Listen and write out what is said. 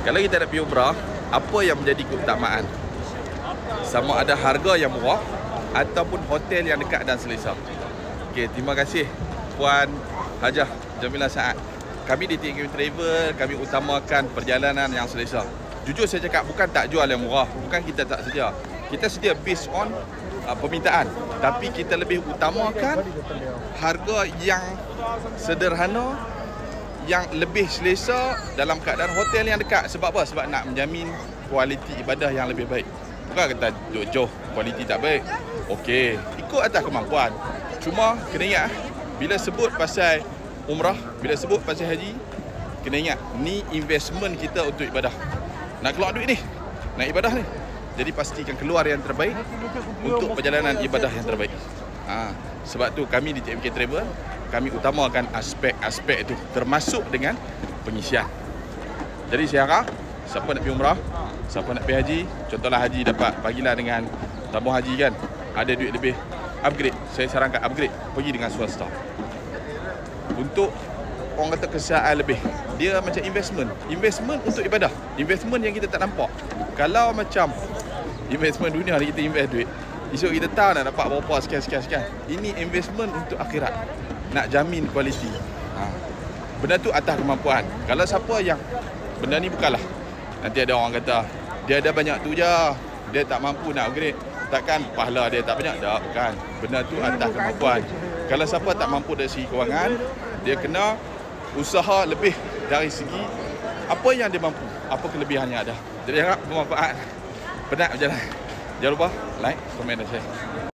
Kalau kita nak pergi umrah, apa yang menjadi keutamaan? Sama ada harga yang murah ataupun hotel yang dekat dan selesa. Okey, terima kasih Puan Hajah Jamilah Saad. Kami di TNK Travel, kami utamakan perjalanan yang selesa. Jujur saya cakap, bukan tak jual yang murah, bukan kita tak sedia. Kita sedia based on permintaan, tapi kita lebih utamakan harga yang sederhana, yang lebih selesa dalam keadaan hotel yang dekat. Sebab apa? Sebab nak menjamin kualiti ibadah yang lebih baik. Bukan kata jauh-jauh kualiti tak baik. Okey, ikut atas kemampuan. Cuma kena ingat, bila sebut pasal umrah, bila sebut pasal haji, kena ingat ni investment kita untuk ibadah. Nak keluar duit ni, nak ibadah ni. Jadi pastikan keluar yang terbaik untuk perjalanan ibadah yang terbaik. Sebab tu kami di TMK Travel, kami utamakan aspek-aspek itu, termasuk dengan pengisian. Jadi saya harap siapa nak pergi umrah, siapa nak pergi haji, contohlah haji dapat bagilah dengan tabung haji kan, ada duit lebih, upgrade. Saya sarankan upgrade, pergi dengan swasta. Untuk orang kata kesihatan lebih, dia macam investment untuk ibadah, investment yang kita tak nampak. Kalau macam investment dunia ni, kita invest duit, esok kita tahu nak dapat berapa sekian. Ini investment untuk akhirat, nak jamin kualiti. Benda tu atas kemampuan. Kalau siapa yang benda ni bukanlah, nanti ada orang kata dia ada banyak tu je, dia tak mampu nak upgrade, takkan pahala dia tak banyak. Tak, bukan. Benda tu atas kemampuan. Kalau siapa tak mampu dari segi kewangan, dia kena usaha lebih dari segi apa yang dia mampu, apa kelebihan yang ada. Jadi harap bermanfaat. Penat berjalan. Jangan lupa like, komen dan share.